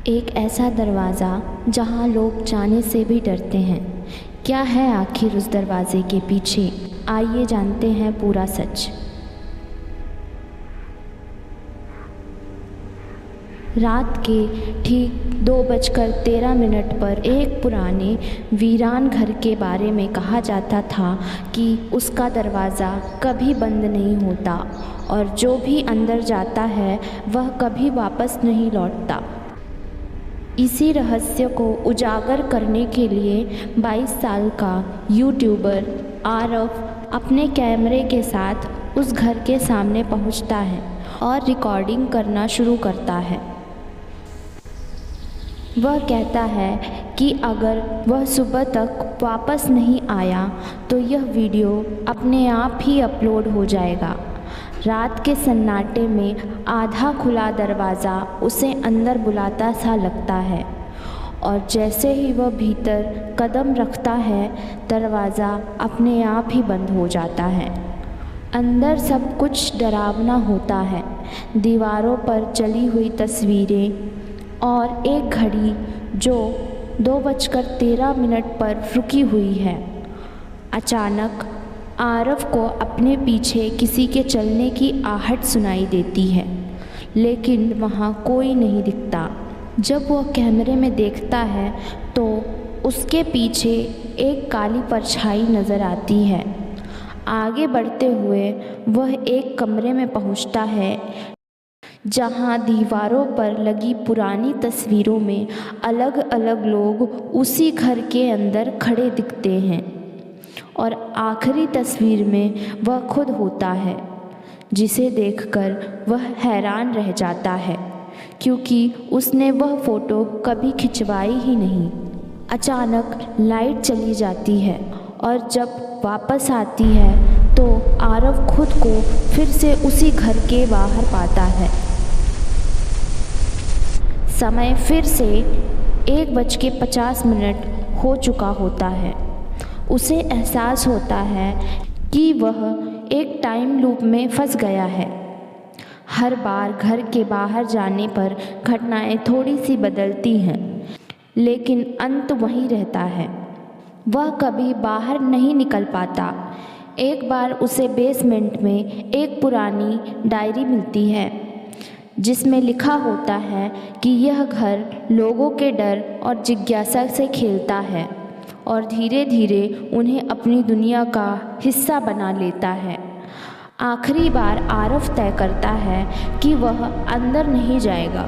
एक ऐसा दरवाज़ा जहां लोग जाने से भी डरते हैं। क्या है आखिर उस दरवाज़े के पीछे? आइए जानते हैं पूरा सच। रात के ठीक 2:13 पर एक पुराने वीरान घर के बारे में कहा जाता था कि उसका दरवाज़ा कभी बंद नहीं होता और जो भी अंदर जाता है वह कभी वापस नहीं लौटता। इसी रहस्य को उजागर करने के लिए 22 साल का यूट्यूबर आरव अपने कैमरे के साथ उस घर के सामने पहुंचता है और रिकॉर्डिंग करना शुरू करता है। वह कहता है कि अगर वह सुबह तक वापस नहीं आया तो यह वीडियो अपने आप ही अपलोड हो जाएगा। रात के सन्नाटे में आधा खुला दरवाज़ा उसे अंदर बुलाता सा लगता है और जैसे ही वह भीतर कदम रखता है दरवाज़ा अपने आप ही बंद हो जाता है। अंदर सब कुछ डरावना होता है। दीवारों पर जली हुई तस्वीरें और एक घड़ी जो 2:13 पर रुकी हुई है। अचानक आरव को अपने पीछे किसी के चलने की आहट सुनाई देती है, लेकिन वहाँ कोई नहीं दिखता। जब वह कैमरे में देखता है तो उसके पीछे एक काली परछाई नज़र आती है। आगे बढ़ते हुए वह एक कमरे में पहुँचता है जहाँ दीवारों पर लगी पुरानी तस्वीरों में अलग अलग लोग उसी घर के अंदर खड़े दिखते हैं और आखिरी तस्वीर में वह खुद होता है, जिसे देखकर वह हैरान रह जाता है क्योंकि उसने वह फ़ोटो कभी खिंचवाई ही नहीं। अचानक लाइट चली जाती है और जब वापस आती है तो आरव खुद को फिर से उसी घर के बाहर पाता है। समय फिर से 1:50 हो चुका होता है। उसे एहसास होता है कि वह एक टाइम लूप में फंस गया है। हर बार घर के बाहर जाने पर घटनाएं थोड़ी सी बदलती हैं, लेकिन अंत वही रहता है। वह कभी बाहर नहीं निकल पाता। एक बार उसे बेसमेंट में एक पुरानी डायरी मिलती है जिसमें लिखा होता है कि यह घर लोगों के डर और जिज्ञासा से खेलता है और धीरे धीरे उन्हें अपनी दुनिया का हिस्सा बना लेता है। आखिरी बार आरव तय करता है कि वह अंदर नहीं जाएगा,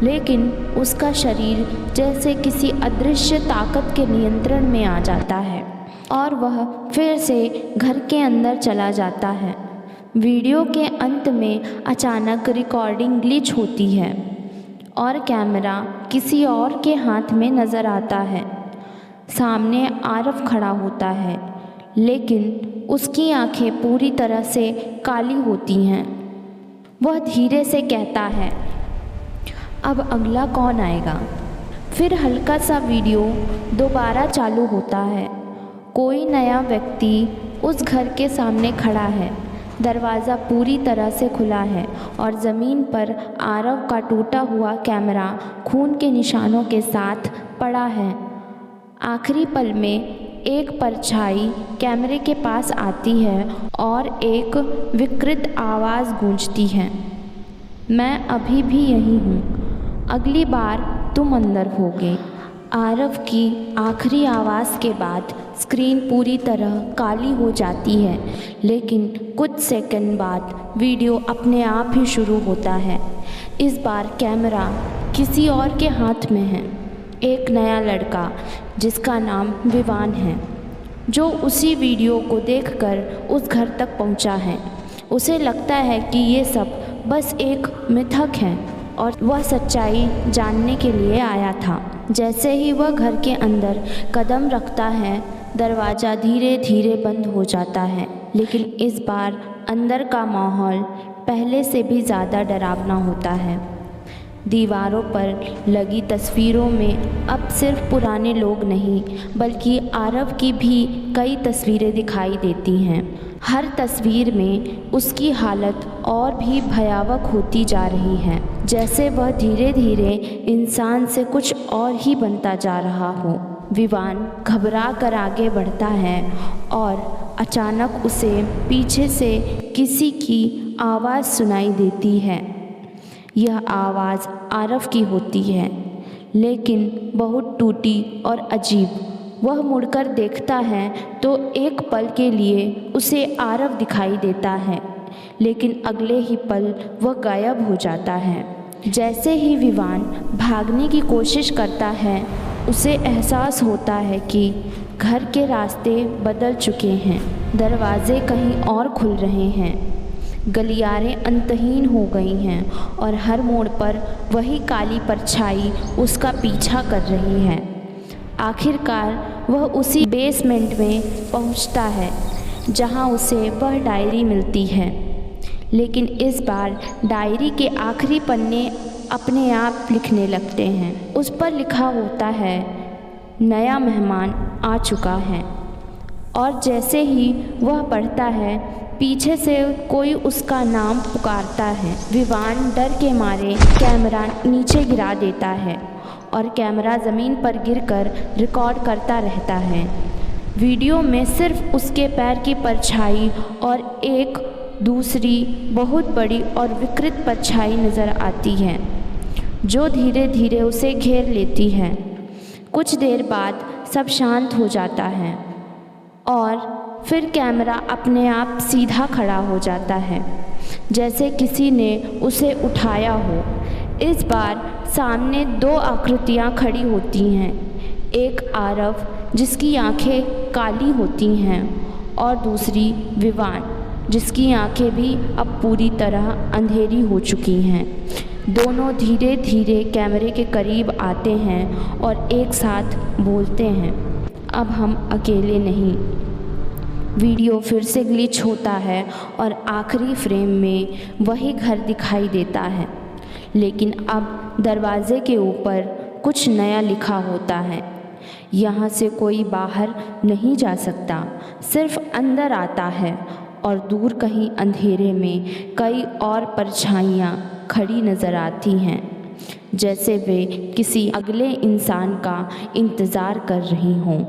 लेकिन उसका शरीर जैसे किसी अदृश्य ताकत के नियंत्रण में आ जाता है और वह फिर से घर के अंदर चला जाता है। वीडियो के अंत में अचानक रिकॉर्डिंग ग्लिच होती है और कैमरा किसी और के हाथ में नज़र आता है। सामने आरव खड़ा होता है, लेकिन उसकी आंखें पूरी तरह से काली होती हैं। वह धीरे से कहता है, अब अगला कौन आएगा? फिर हल्का सा वीडियो दोबारा चालू होता है। कोई नया व्यक्ति उस घर के सामने खड़ा है। दरवाज़ा पूरी तरह से खुला है और ज़मीन पर आरव का टूटा हुआ कैमरा खून के निशानों के साथ पड़ा है। आखिरी पल में एक परछाई कैमरे के पास आती है और एक विकृत आवाज़ गूंजती है, मैं अभी भी यहीं हूँ, अगली बार तुम अंदर होगे। आरव की आखिरी आवाज़ के बाद स्क्रीन पूरी तरह काली हो जाती है, लेकिन कुछ सेकंड बाद वीडियो अपने आप ही शुरू होता है। इस बार कैमरा किसी और के हाथ में है। एक नया लड़का जिसका नाम विवान है, जो उसी वीडियो को देखकर उस घर तक पहुंचा है। उसे लगता है कि ये सब बस एक मिथक है और वह सच्चाई जानने के लिए आया था। जैसे ही वह घर के अंदर कदम रखता है दरवाज़ा धीरे धीरे बंद हो जाता है, लेकिन इस बार अंदर का माहौल पहले से भी ज़्यादा डरावना होता है। दीवारों पर लगी तस्वीरों में अब सिर्फ पुराने लोग नहीं बल्कि आरव की भी कई तस्वीरें दिखाई देती हैं। हर तस्वीर में उसकी हालत और भी भयावह होती जा रही है, जैसे वह धीरे धीरे इंसान से कुछ और ही बनता जा रहा हो। विवान घबरा कर आगे बढ़ता है और अचानक उसे पीछे से किसी की आवाज़ सुनाई देती है। यह आवाज़ आरव की होती है, लेकिन बहुत टूटी और अजीब। वह मुड़कर देखता है तो एक पल के लिए उसे आरव दिखाई देता है, लेकिन अगले ही पल वह गायब हो जाता है। जैसे ही विवान भागने की कोशिश करता है, उसे एहसास होता है कि घर के रास्ते बदल चुके हैं, दरवाजे कहीं और खुल रहे हैं, गलियारें अंतहीन हो गई हैं और हर मोड़ पर वही काली परछाई उसका पीछा कर रही है। आखिरकार वह उसी बेसमेंट में पहुंचता है जहां उसे वह डायरी मिलती है, लेकिन इस बार डायरी के आखिरी पन्ने अपने आप लिखने लगते हैं। उस पर लिखा होता है, नया मेहमान आ चुका है। और जैसे ही वह पढ़ता है, पीछे से कोई उसका नाम पुकारता है। विवान डर के मारे कैमरा नीचे गिरा देता है और कैमरा ज़मीन पर गिरकर रिकॉर्ड करता रहता है। वीडियो में सिर्फ उसके पैर की परछाई और एक दूसरी बहुत बड़ी और विकृत परछाई नज़र आती है, जो धीरे धीरे उसे घेर लेती है। कुछ देर बाद सब शांत हो जाता है और फिर कैमरा अपने आप सीधा खड़ा हो जाता है, जैसे किसी ने उसे उठाया हो। इस बार सामने दो आकृतियाँ खड़ी होती हैं, एक आरव जिसकी आंखें काली होती हैं और दूसरी विवान जिसकी आंखें भी अब पूरी तरह अंधेरी हो चुकी हैं। दोनों धीरे धीरे कैमरे के करीब आते हैं और एक साथ बोलते हैं, अब हम अकेले नहीं। वीडियो फिर से ग्लिच होता है और आखिरी फ्रेम में वही घर दिखाई देता है, लेकिन अब दरवाजे के ऊपर कुछ नया लिखा होता है। यहाँ से कोई बाहर नहीं जा सकता, सिर्फ अंदर आता है। और दूर कहीं अंधेरे में कई और परछाइयाँ खड़ी नज़र आती हैं, जैसे वे किसी अगले इंसान का इंतज़ार कर रही हों।